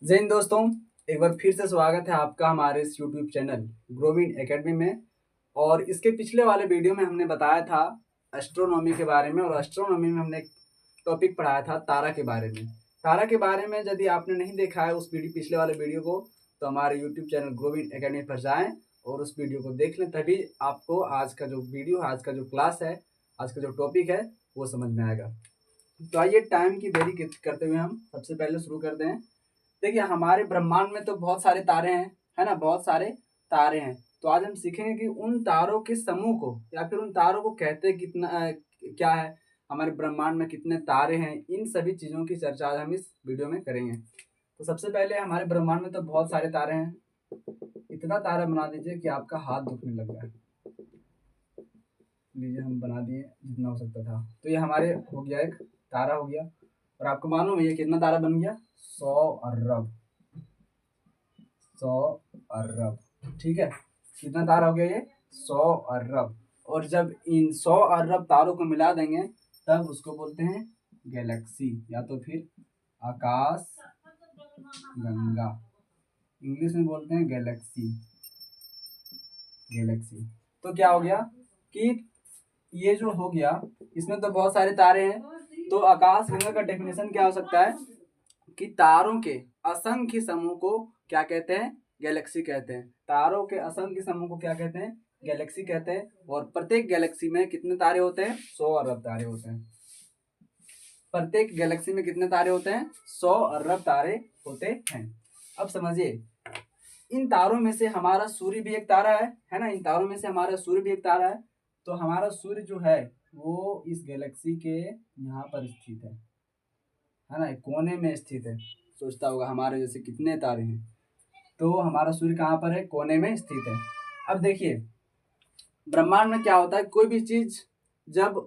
जय हिंद दोस्तों, एक बार फिर से स्वागत है आपका हमारे इस यूट्यूब चैनल ग्रोविंड एकेडमी में। और इसके पिछले वाले वीडियो में हमने बताया था एस्ट्रोनॉमी के बारे में, और एस्ट्रोनॉमी में हमने एक टॉपिक पढ़ाया था तारा के बारे में। तारा के बारे में यदि आपने नहीं देखा है उस पिछले वाले वीडियो को, तो हमारे यूट्यूब चैनल ग्रोविंड एकेडमी पर जाएँ और उस वीडियो को देख लें, तभी आपको आज का जो वीडियो, आज का जो क्लास है, आज का जो टॉपिक है वो समझ में आएगा। तो आइए टाइम की देरी करते हुए हम सबसे पहले शुरू करते हैं। देखिए, हमारे ब्रह्मांड में तो बहुत सारे तारे हैं, है ना, बहुत सारे तारे हैं। तो आज हम सीखेंगे कि उन तारों के समूह को या फिर उन तारों को कहते हैं क्या है, हमारे ब्रह्मांड में कितने तारे हैं, इन सभी चीज़ों की चर्चा आज हम इस वीडियो में करेंगे। तो सबसे पहले हमारे ब्रह्मांड में तो बहुत सारे तारे हैं। इतना तारा बना दीजिए कि आपका हाथ दुखने लग जाए। लीजिए, हम बना दिए जितना हो सकता था। तो ये हमारे हो गया, एक तारा हो गया। और आपको मालूम है ये कितना तारा बन गया? 100 अरब। 100 अरब, ठीक है। कितना तारा हो गया ये? 100 अरब। और जब इन 100 अरब तारों को मिला देंगे तब उसको बोलते हैं गैलेक्सी, या तो फिर आकाश गंगा। इंग्लिश में बोलते हैं गैलेक्सी। गैलेक्सी। तो क्या हो गया कि ये जो हो गया, इसमें तो बहुत सारे तारे हैं। तो आकाश गंगा का डेफिनेशन क्या हो सकता है कि तारों के असंख्य समूह को क्या कहते हैं? गैलेक्सी कहते हैं। तारों के असंख्य समूह को क्या कहते हैं? गैलेक्सी कहते हैं। और प्रत्येक गैलेक्सी में कितने तारे होते हैं? 100 अरब तारे होते हैं। प्रत्येक गैलेक्सी में कितने तारे होते हैं? 100 अरब तारे होते हैं। अब समझिए, इन तारों में से हमारा सूर्य भी एक तारा है ना। इन तारों में से हमारा सूर्य भी एक तारा है। तो हमारा सूर्य जो है वो इस गैलेक्सी के यहाँ पर स्थित है ना, एक कोने में स्थित है। सोचता होगा हमारे जैसे कितने तारे हैं। तो हमारा सूर्य कहाँ पर है? कोने में स्थित है। अब देखिए, ब्रह्मांड में क्या होता है, कोई भी चीज जब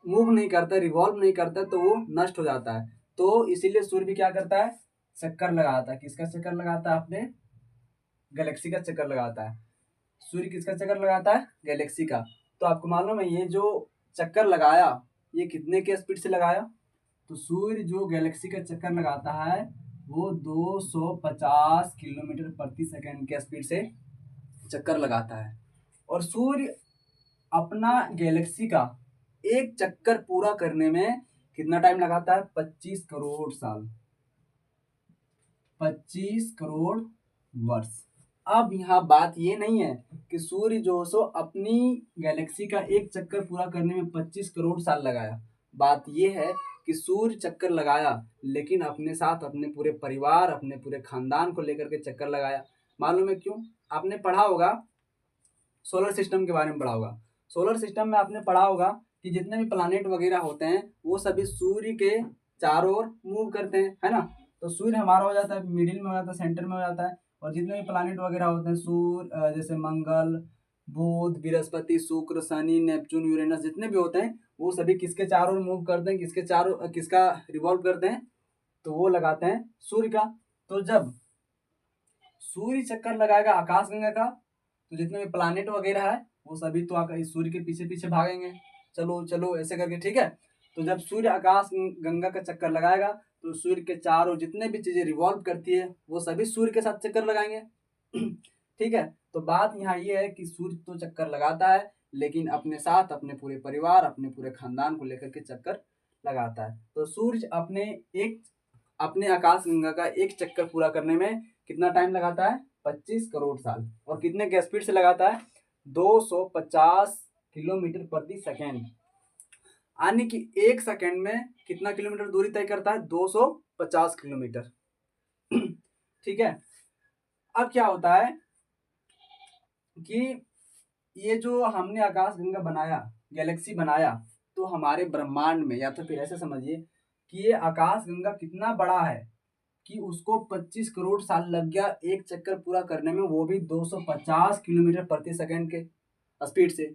मूव नहीं करता, रिवॉल्व नहीं करता, तो वो नष्ट हो जाता है। तो इसीलिए सूर्य भी क्या करता है? चक्कर लगाता है। किसका चक्कर लगाता है? अपने गैलेक्सी का चक्कर लगाता है। सूर्य किसका चक्कर लगाता है? गैलेक्सी का। तो आपको मालूम है ये जो चक्कर लगाया, ये कितने के स्पीड से लगाया? तो सूर्य जो गैलेक्सी का चक्कर लगाता है वो 250 किलोमीटर प्रति सेकंड के स्पीड से चक्कर लगाता है। और सूर्य अपना गैलेक्सी का एक चक्कर पूरा करने में कितना टाइम लगाता है? 25 करोड़ साल, 25 करोड़ वर्ष। अब यहाँ बात ये नहीं है कि सूर्य जो सो अपनी गैलेक्सी का एक चक्कर पूरा करने में 25 करोड़ साल लगाया। बात ये है कि सूर्य चक्कर लगाया, लेकिन अपने साथ अपने पूरे परिवार, अपने पूरे खानदान को लेकर के चक्कर लगाया। मालूम है क्यों? आपने पढ़ा होगा, सोलर सिस्टम के बारे में पढ़ा होगा। सोलर सिस्टम में आपने पढ़ा होगा कि जितने भी प्लानेट वगैरह होते हैं वो सभी सूर्य के चारों ओर मूव करते हैं, है ना। तो सूर्य हमारा हो जाता है मिडिल में, हो जाता है सेंटर में हो जाता है। और जितने भी प्लानेट वगैरह होते हैं, सूर्य जैसे मंगल, बुध, बृहस्पति, शुक्र, शनि, नेपच्यून, यूरेनस, जितने भी होते हैं वो सभी किसके चारों ओर मूव करते हैं? किसका रिवॉल्व करते हैं? तो वो लगाते हैं सूर्य का। तो जब सूर्य चक्कर लगाएगा आकाशगंगा का, तो जितने भी प्लानेट वगैरह है वो सभी तो आकर इस सूर्य के पीछे पीछे भागेंगे, चलो चलो ऐसे करके, ठीक है। तो जब सूर्य आकाश गंगा का चक्कर लगाएगा तो सूर्य के चारों जितने भी चीजें रिवॉल्व करती है वो सभी सूर्य के साथ चक्कर लगाएंगे। ठीक है। तो बात यहाँ ये है कि सूर्य तो चक्कर लगाता है, लेकिन अपने साथ अपने पूरे परिवार, अपने पूरे खानदान को लेकर के चक्कर लगाता है। तो सूर्य अपने आकाश गंगा का एक चक्कर पूरा करने में कितना टाइम लगाता है? 25 करोड़ साल। और कितने के स्पीड से लगाता है? 250 किलोमीटर प्रति सेकेंड। यानी कि एक सेकेंड में कितना किलोमीटर दूरी तय करता है? 250 किलोमीटर। ठीक है। अब क्या होता है कि ये जो हमने आकाश गंगा बनाया, गैलेक्सी बनाया, तो हमारे ब्रह्मांड में, या तो फिर ऐसे समझिए कि ये आकाश गंगा कितना बड़ा है कि उसको 25 करोड़ साल लग गया एक चक्कर पूरा करने में, वो भी 250 किलोमीटर प्रति सेकंड के स्पीड से।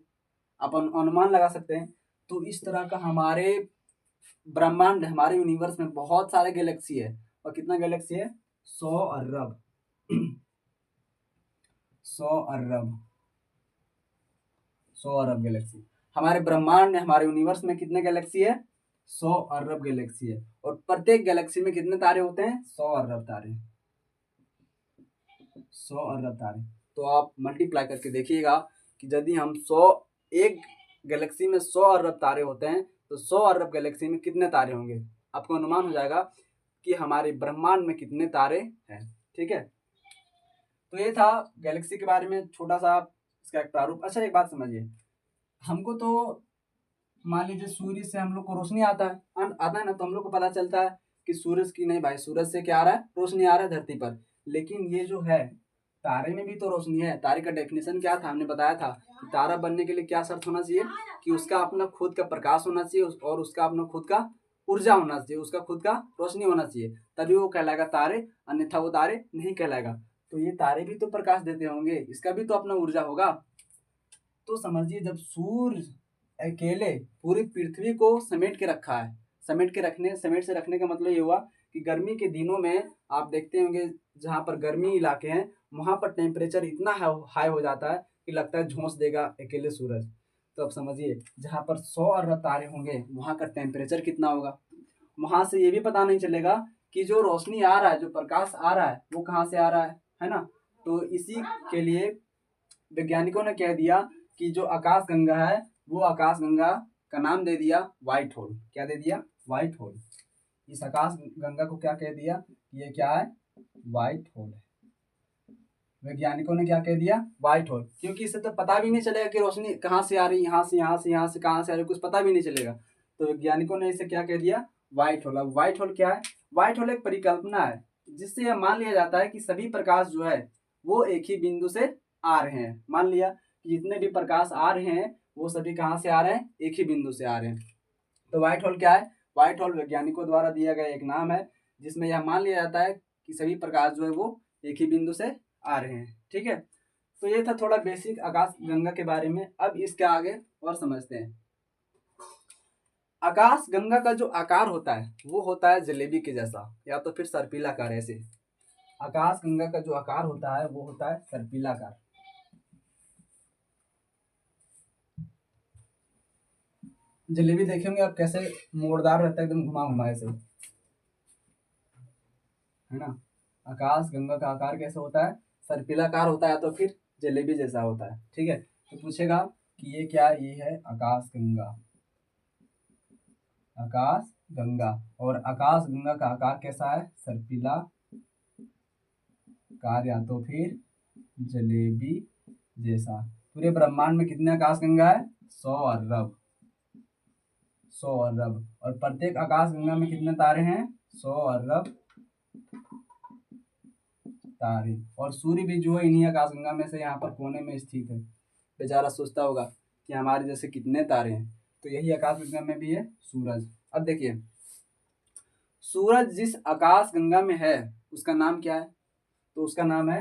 अपन अनुमान लगा सकते हैं। तो इस तरह का हमारे ब्रह्मांड, हमारे यूनिवर्स में बहुत सारे गैलेक्सी है। और कितना गैलेक्सी है? 100 अरब। 100 अरब। 100 अरब गैलेक्सी। हमारे ब्रह्मांड में, हमारे यूनिवर्स में कितने गैलेक्सी है? 100 अरब गैलेक्सी है। और प्रत्येक गैलेक्सी में कितने तारे होते हैं? 100 अरब तारे। 100 अरब तारे। तो आप मल्टीप्लाई करके देखिएगा कि यदि हम 100 एक गैलेक्सी में 100 अरब तारे होते हैं तो 100 अरब गैलेक्सी में कितने तारे होंगे, आपको अनुमान हो जाएगा कि हमारे ब्रह्मांड में कितने तारे हैं। ठीक है, तो ये था गैलेक्सी के बारे में छोटा सा इसका एक प्रारूप। अच्छा एक बात समझिए, हमको तो मान लीजिए सूर्य से हम लोग को रोशनी आता है ना, तो हम लोग को पता चलता है कि सूरज की नहीं भाई, सूरज से क्या आ रहा है, रोशनी आ रहा है धरती पर। लेकिन ये जो है तारे में भी तो रोशनी है। तारे का डेफिनेशन क्या था, हमने बताया था कि तारा बनने के लिए क्या शर्त होना चाहिए कि उसका अपना खुद का प्रकाश होना चाहिए और उसका अपना खुद का ऊर्जा होना चाहिए, उसका खुद का रोशनी होना चाहिए, तभी वो कहलाएगा तारे, अन्यथा वो तारे नहीं कहलाएगा। तो ये तारे भी तो प्रकाश देते होंगे, इसका भी तो अपना ऊर्जा होगा। तो समझिए जब सूर्य अकेले पूरी पृथ्वी को समेट के रखा है, समेट से रखने का मतलब ये हुआ कि गर्मी के दिनों में आप देखते होंगे जहाँ पर गर्मी इलाके हैं वहाँ पर टेम्परेचर इतना हाई हो जाता है कि लगता है झोंस देगा अकेले सूरज। तो अब समझिए जहाँ पर 100 अरब तारे होंगे वहाँ का टेम्परेचर कितना होगा। वहाँ से ये भी पता नहीं चलेगा कि जो रोशनी आ रहा है, जो प्रकाश आ रहा है, वो कहाँ से आ रहा है ना। तो इसी के लिए वैज्ञानिकों ने कह दिया कि जो आकाश गंगा है वो आकाश गंगा का नाम दे दिया व्हाइट होल। क्या दे दिया, व्हाइट होल। इस आकाश गंगा को क्या कह दिया, ये क्या है, व्हाइट होल है। वैज्ञानिकों ने क्या कह दिया, व्हाइट होल, क्योंकि इससे तो पता भी नहीं चलेगा कि रोशनी कहाँ से आ रही, यहाँ से कहाँ से आ रही, कुछ पता भी नहीं चलेगा। तो वैज्ञानिकों ने इसे क्या कह दिया, व्हाइट होल। अब व्हाइट होल क्या है, व्हाइट होल एक परिकल्पना है जिससे यह मान लिया जाता है कि सभी प्रकाश जो है वो एक ही बिंदु से आ रहे हैं। मान लिया कि जितने भी प्रकाश आ रहे हैं वो सभी कहाँ से आ रहे हैं, एक ही बिंदु से आ रहे हैं। तो व्हाइट होल क्या है, व्हाइट होल वैज्ञानिकों द्वारा दिया गया एक नाम है जिसमें यह मान लिया जाता है कि सभी प्रकाश जो है वो एक ही बिंदु से आ रहे हैं। ठीक है, तो ये था थोड़ा बेसिक आकाश गंगा के बारे में। अब इसके आगे और समझते हैं। आकाश गंगा का जो आकार होता है वो होता है जलेबी के जैसा या तो फिर सर्पिलाकार। ऐसे आकाश गंगा का जो आकार होता है वो होता है सर्पिलाकार। जलेबी देखे होंगे आप कैसे मोड़दार रहता है, एकदम घुमा घुमा ऐसे, है ना। आकाश गंगा का आकार कैसे होता है, सर्पिलाकार होता है, तो फिर जलेबी जैसा होता है। ठीक है, तो पूछेगा कि ये क्या, ये है आकाश गंगा। आकाश गंगा, और आकाश गंगा का आकार कैसा है, सर्पिला कार या तो फिर जलेबी जैसा। पूरे ब्रह्मांड में कितने आकाश गंगा है, 100 अरब। 100 अरब। और प्रत्येक आकाश गंगा में कितने तारे हैं, 100 अरब तारे। और सूर्य भी जो है इन्हीं आकाश गंगा में से यहाँ पर कोने में स्थित है। बेचारा सोचता होगा कि हमारे जैसे कितने तारे हैं, तो यही आकाश गंगा में भी है सूरज। अब देखिए सूरज जिस आकाश गंगा में है उसका नाम क्या है, तो उसका नाम है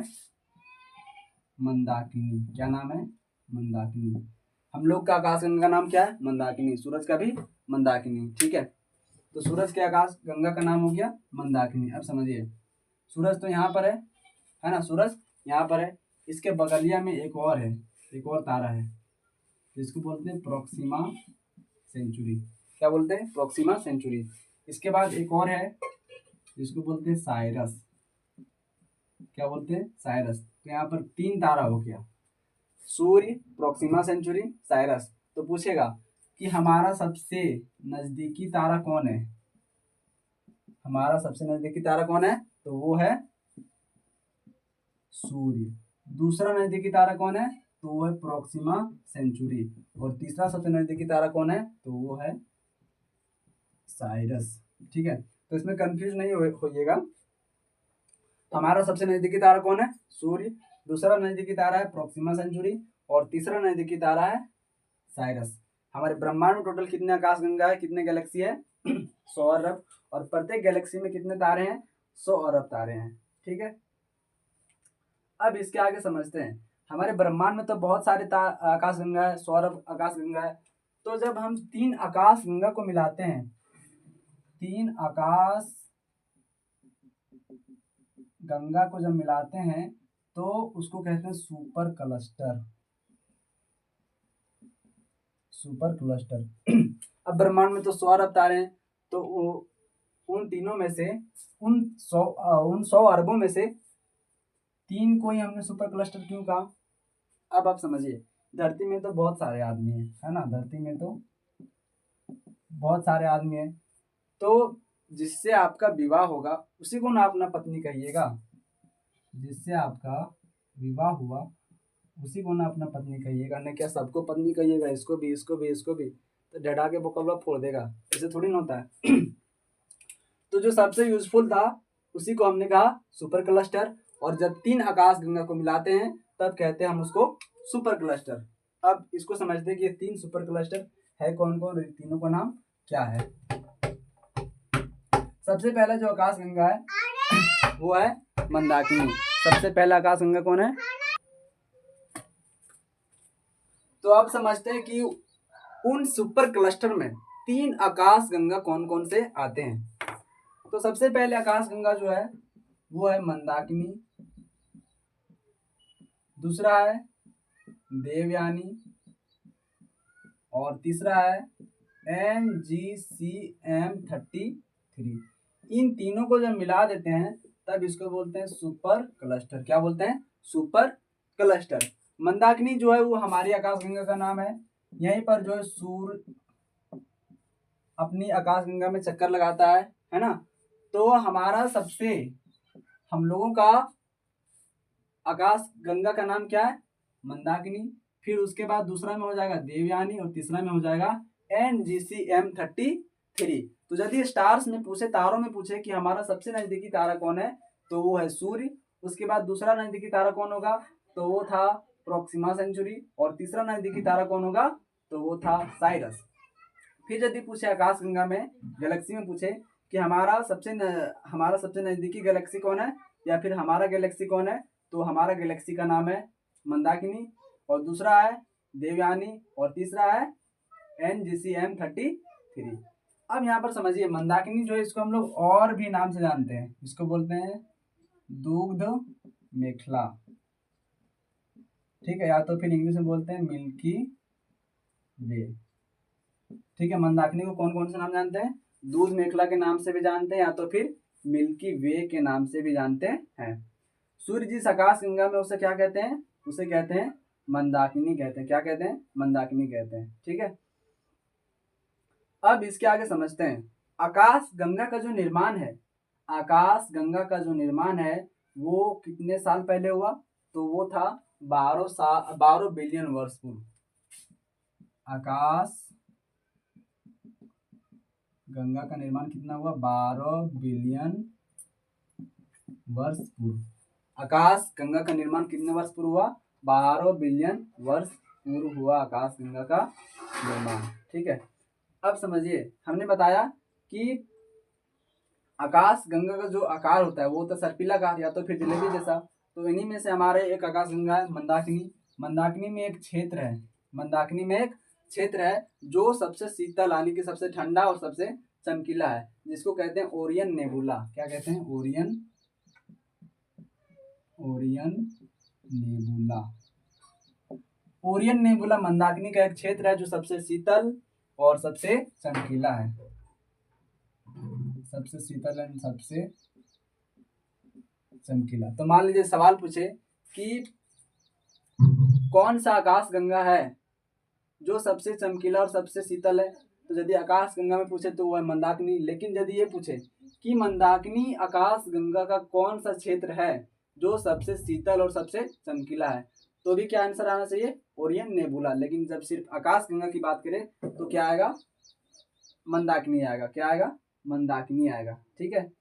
मंदाकिनी। क्या नाम है, मंदाकिनी। हम लोग का आकाश गंगा का नाम क्या है, मंदाकिनी। सूरज का भी मंदाकिनी। ठीक है, तो सूरज के आकाश गंगा का नाम हो गया मंदाकिनी। अब समझिए सूरज तो यहाँ पर है ना, सूरज यहाँ पर है, इसके बगलिया में एक और है, एक और तारा है जिसको बोलते हैं प्रोक्सिमा सेंचुरी। क्या बोलते हैं, प्रोक्सिमा सेंचुरी। इसके बाद एक और है जिसको बोलते हैं साइरस। क्या बोलते हैं, साइरस। तो यहाँ पर 3 तारा हो गया, सूर्य, प्रोक्सिमा सेंचुरी, साइरस। तो पूछेगा कि हमारा सबसे नजदीकी तारा कौन है, हमारा सबसे नजदीकी तारा कौन है, तो वो है सूर्य। दूसरा नजदीकी तारा कौन है, तो वो है प्रोक्सिमा सेंचुरी। और तीसरा सबसे नजदीकी तारा कौन है, तो वो है साइरस। ठीक है, तो इसमें कंफ्यूज नहीं होइएगा। हमारा सबसे नजदीकी तारा कौन है, सूर्य। दूसरा नजदीकी तारा है प्रोक्सिमा सेंचुरी और तीसरा नजदीकी तारा है साइरस। हमारे ब्रह्मांड में टोटल कितने आकाश गंगा है, कितने गैलेक्सी है 100 अरब। और प्रत्येक गैलेक्सी में कितने तारे हैं, 100 अरब तारे हैं। ठीक है, अब इसके आगे समझते हैं। हमारे ब्रह्मांड में तो बहुत सारे आकाश गंगा है, 100 अरब आकाश गंगा है। तो जब हम 3 आकाश गंगा को मिलाते हैं, 3 आकाश गंगा को जब मिलाते हैं तो उसको कहते हैं सुपर क्लस्टर। Super cluster. अब ब्रह्मांड में तो 100 अरब तारे हैं, तो उन तीनों में से उन 100 अरबों में से 3 को ही हमने सुपर क्लस्टर क्यों कहा? अब आप समझिए, धरती में तो बहुत सारे आदमी हैं, है ना, धरती में तो बहुत सारे आदमी हैं, तो जिससे आपका विवाह होगा उसी को ना अपना पत्नी कहिएगा। जिससे आपका विवाह हुआ उसी को ना अपना पत्नी कहिएगा, ना क्या सबको पत्नी कहिएगा, इसको भी इसको भी इसको भी, तो डरा के बोकलवा फोड़ देगा, ऐसे थोड़ी ना होता है। तो जो सबसे यूजफुल था उसी को हमने कहा सुपर क्लस्टर, और जब 3 आकाश गंगा को मिलाते हैं तब कहते हैं हम उसको सुपर क्लस्टर। अब इसको समझते हैं कि ये 3 सुपर क्लस्टर है कौन कौन, तीनों का नाम क्या है। सबसे पहला जो आकाश गंगा है वो है मंदाकिनी। सबसे पहला आकाश गंगा कौन है? तो अब समझते हैं कि उन सुपर क्लस्टर में 3 आकाश गंगा कौन कौन से आते हैं। तो सबसे पहले आकाश गंगा जो है वो है मंदाकिनी, दूसरा है देवयानी, और तीसरा है MgCm33। इन तीनों को जब मिला देते हैं तब इसको बोलते हैं सुपर क्लस्टर। क्या बोलते हैं? Super cluster. मंदाकिनी जो है वो हमारी आकाशगंगा का नाम है। यहीं पर जो है सूर्य अपनी आकाशगंगा में चक्कर लगाता है ना। तो हमारा सबसे हम लोगों का आकाश गंगा का नाम क्या है? मंदाकिनी। फिर उसके बाद दूसरा में हो जाएगा देवयानी और तीसरा में हो जाएगा NGCm33। तो यदि स्टार्स में पूछे, तारों में पूछे कि हमारा सबसे नजदीकी तारा कौन है, तो वो है सूर्य। उसके बाद दूसरा नजदीकी तारा कौन होगा, तो वो था प्रोक्सिमा सेंचुरी। और तीसरा नजदीकी तारा कौन होगा, तो वो था साइरस। फिर यदि पूछे आकाश गंगा में, गैलेक्सी में पूछे कि हमारा सबसे नजदीकी गैलेक्सी कौन है, या फिर हमारा गैलेक्सी कौन है, तो हमारा गैलेक्सी का नाम है मंदाकिनी, और दूसरा है देवयानी, और तीसरा है NGCm33। अब यहाँ पर समझिए, मंदाकिनी जो है इसको हम लोग और भी नाम से जानते हैं। इसको बोलते हैं दुग्ध मेखला, ठीक है, या तो फिर इंग्लिश में बोलते हैं मिल्की वे। ठीक है, मंदाकिनी को कौन कौन से नाम जानते हैं? दूध मेखला के नाम से भी जानते हैं, या तो फिर मिल्की वे के नाम से भी जानते हैं। सूर्य जिस आकाश गंगा में उसे क्या कहते हैं? उसे कहते हैं मंदाकिनी कहते हैं। क्या कहते हैं? मंदाकिनी कहते हैं। ठीक है, अब इसके आगे समझते हैं आकाश गंगा का जो निर्माण है, आकाश गंगा का जो निर्माण है वो कितने साल पहले हुआ, तो वो था 12 बिलियन वर्ष पूर्व। आकाश गंगा का निर्माण कितना हुआ? 12 बिलियन वर्ष पूर्व। आकाश गंगा का निर्माण कितने वर्ष पूर्व हुआ? 12 बिलियन वर्ष पूर्व हुआ आकाश गंगा का निर्माण। ठीक है, अब समझिए, हमने बताया कि आकाश गंगा का जो आकार होता है वो तो सर्पिलाकार या तो फिर जलेबी जैसा। तो इन्हीं में से हमारे एक आकाश गंगा है मंदाकिनी। मंदाकिनी में एक क्षेत्र है, मंदाकिनी में एक क्षेत्र है जो सबसे शीतल यानी कि सबसे ठंडा और सबसे चमकीला है, जिसको कहते हैं ओरियन नेबुला। क्या कहते हैं? Orion nebula. Orion nebula Mandakini का एक क्षेत्र है जो सबसे शीतल और सबसे चमकीला है। सबसे शीतल एंड सबसे चमकीला। तो मान लीजिए सवाल पूछे कि कौन सा आकाश गंगा है जो सबसे चमकीला और सबसे शीतल है, तो यदि आकाश गंगा में पूछे तो वो है मंदाकिनी। लेकिन यदि ये पूछे कि मंदाकिनी आकाश गंगा का कौन सा क्षेत्र है जो सबसे शीतल और सबसे चमकीला है, तो भी क्या आंसर आना चाहिए? Orion nebula. लेकिन जब सिर्फ आकाश गंगा की बात करें तो क्या आएगा? मंदाकिनी आएगा। क्या आएगा? मंदाकिनी आएगा। ठीक है,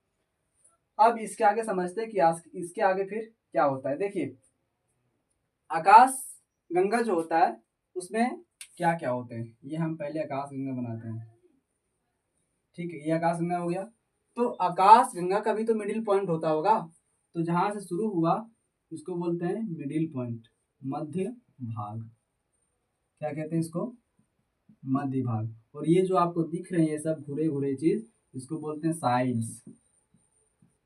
अब इसके आगे समझते हैं कि इसके आगे फिर क्या होता है। देखिए, आकाश गंगा जो होता है उसमें क्या क्या होते हैं, ये हम पहले आकाश गंगा बनाते हैं। ठीक है, ये आकाश गंगा हो गया। तो आकाश गंगा का भी तो मिडिल पॉइंट होता होगा, तो जहां से शुरू हुआ उसको बोलते हैं मिडिल पॉइंट, मध्य भाग। क्या कहते हैं इसको? मध्य भाग। और ये जो आपको दिख रहे हैं ये सब घुरे घुरे चीज, इसको बोलते हैं साइड्स,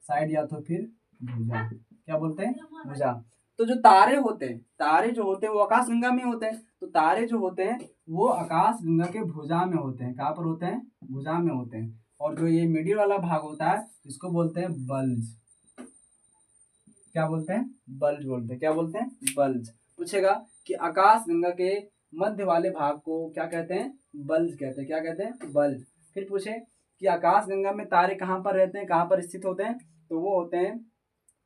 साइड या तो फिर भुजा। क्या बोलते हैं? भुजा। तो जो तारे होते हैं, तारे जो होते हैं वो आकाश गंगा में होते हैं। तो तारे जो होते हैं वो आकाश गंगा के भुजा में होते हैं। कहाँ पर होते हैं? भुजा में होते हैं। और जो ये मिडिल वाला भाग होता है इसको बोलते हैं बल्ज। क्या बोलते हैं? बल्ज बोलते हैं। क्या बोलते हैं? बल्ज। पूछेगा कि आकाश गंगा के मध्य वाले भाग को क्या कहते हैं? बल्ज कहते हैं। क्या कहते हैं? बल्ज। फिर पूछे कि आकाश गंगा में तारे कहाँ पर रहते हैं, कहाँ पर स्थित होते हैं? तो वो होते हैं,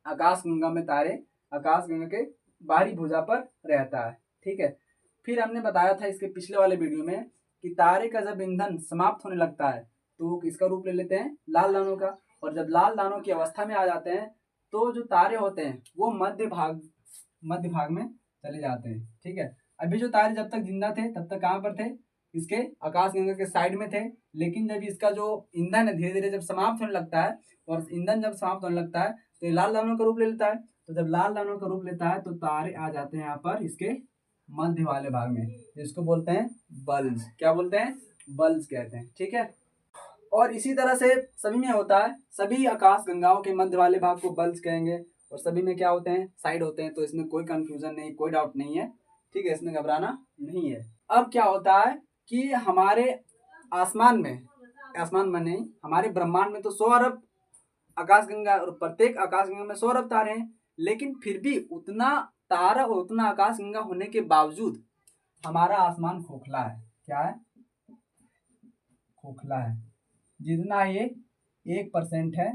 आकाश गंगा में तारे आकाश गंगा के बाहरी भुजा पर रहता है। ठीक है। फिर हमने बताया था इसके पिछले वाले वीडियो में कि तारे का जब ईंधन समाप्त होने लगता है तो वो किसका रूप ले लेते हैं? लाल दानों का। और जब लाल दानों की अवस्था में आ जाते हैं तो जो तारे होते हैं वो मध्य भाग में चले जाते हैं। ठीक है। अभी जो तारे जब तक जिंदा थे तब तक कहाँ पर थे? इसके आकाश गंगा के साइड में थे। लेकिन जब इसका जो ईंधन है धीरे धीरे जब समाप्त होने लगता है, और ईंधन जब समाप्त होने लगता है तो ये लाल दानों का रूप ले लेता है। तो जब लाल दानों का रूप लेता है तो तारे आ जाते हैं यहाँ पर इसके मध्य वाले भाग में, जिसको बोलते हैं बल्ज। क्या बोलते हैं? बल्ज कहते हैं। ठीक है। और इसी तरह से सभी में होता है, सभी आकाश गंगाओं के मध्य वाले भाग को बल्ज कहेंगे, और सभी में क्या होते हैं? साइड होते हैं। तो इसमें कोई कंफ्यूजन नहीं, कोई डाउट नहीं है। ठीक है, इसमें घबराना नहीं है। अब क्या होता है कि हमारे आसमान में नहीं, हमारे ब्रह्मांड में तो 100 अरब आकाश गंगा, और प्रत्येक आकाश गंगा में 100 अरब तारे हैं। लेकिन फिर भी उतना तारा और उतना आकाश गंगा होने के बावजूद हमारा आसमान खोखला है। क्या है? खोखला है। जितना ये 1% है,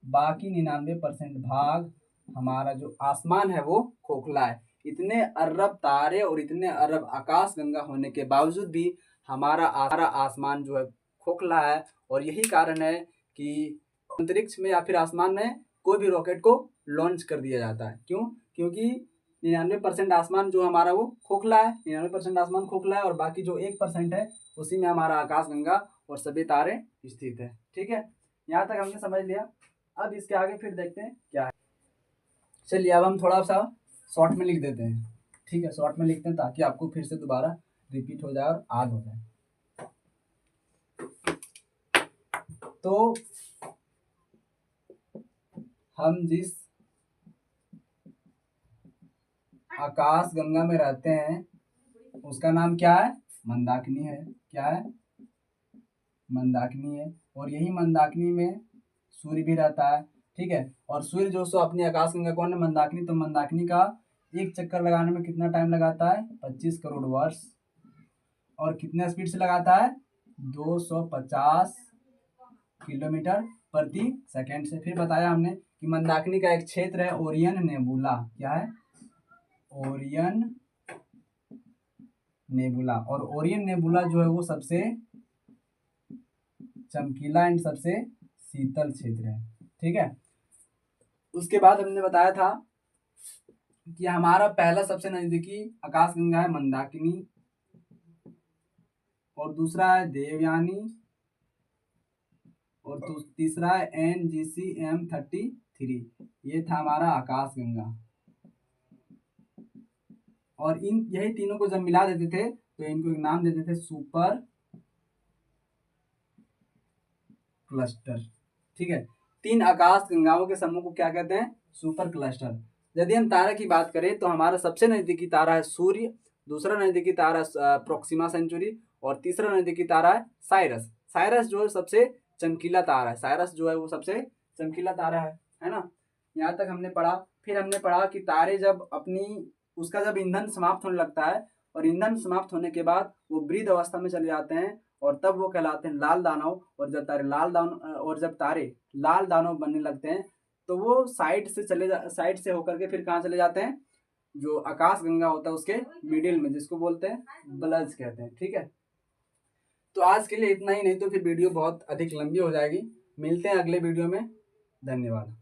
बाकी 99% भाग हमारा जो आसमान है वो खोखला है। इतने अरब तारे और इतने अरब आकाश गंगा होने के बावजूद भी हमारा आसमान जो है खोखला है। और यही कारण है कि अंतरिक्ष में या फिर आसमान में कोई भी रॉकेट को लॉन्च कर दिया जाता है। क्यों? क्योंकि 99% आसमान जो हमारा वो खोखला है। 99% आसमान खोखला है और बाकी जो 1% है उसी में हमारा आकाश गंगा और सभी तारे स्थित है। ठीक है, यहाँ तक हमने समझ लिया। अब इसके आगे फिर देखते हैं क्या है। चलिए अब हम थोड़ा सा शॉर्ट में लिख देते हैं। ठीक है, शॉर्ट में लिखते हैं ताकि आपको फिर से दोबारा रिपीट हो जाए और याद हो जाए। तो हम जिस आकाश गंगा में रहते हैं उसका नाम क्या है? मंदाकिनी है। क्या है? मंदाकिनी है। और यही मंदाकिनी में सूर्य भी रहता है। ठीक है। और सूर्य जो सो अपनी आकाश गंगा कौन है? मंदाकिनी। तो मंदाकिनी का एक चक्कर लगाने में कितना टाइम लगाता है? 25 करोड़ वर्ष। और कितने स्पीड से लगाता है? 250 किलोमीटर प्रति सेकेंड से। फिर बताया हमने कि मंदाकिनी का एक क्षेत्र है ओरियन नेबुला। क्या है? Orion nebula. और ओरियन नेबुला जो है वो सबसे चमकीला एंड सबसे शीतल क्षेत्र है। ठीक है। उसके बाद हमने बताया था कि हमारा पहला सबसे नजदीकी आकाश गंगा है मंदाकिनी, और दूसरा है देवयानी, और तीसरा है NGC-M33। ये था हमारा आकाश गंगा। और इन यही तीनों को जब मिला देते थे तो इनको एक नाम देते थे सुपर क्लस्टर। ठीक है। 3 आकाश गंगाओं के समूह को क्या कहते हैं? Super cluster. यदि हम तारा की बात करें तो हमारा सबसे नजदीकी तारा है सूर्य, दूसरा नजदीकी तारा प्रोक्सिमा सेंचुरी, और तीसरा नजदीकी तारा है साइरस। साइरस जो है सबसे चमकीला तारा है। साइरस जो है वो सबसे चमकीला तारा है ना। यहाँ तक हमने पढ़ा। फिर हमने पढ़ा कि तारे जब उसका जब ईंधन समाप्त होने लगता है, और ईंधन समाप्त होने के बाद वो वृद्ध अवस्था में चले जाते हैं, और तब वो कहलाते हैं लाल दानव। और जब तारे लाल दानव बनने लगते हैं तो वो साइड से होकर के फिर कहाँ चले जाते हैं? जो आकाश गंगा होता है उसके मिडिल में, जिसको बोलते हैं बल्ज कहते हैं। ठीक है। तो आज के लिए इतना ही, नहीं तो फिर वीडियो बहुत अधिक लंबी हो जाएगी। मिलते हैं अगले वीडियो में। धन्यवाद।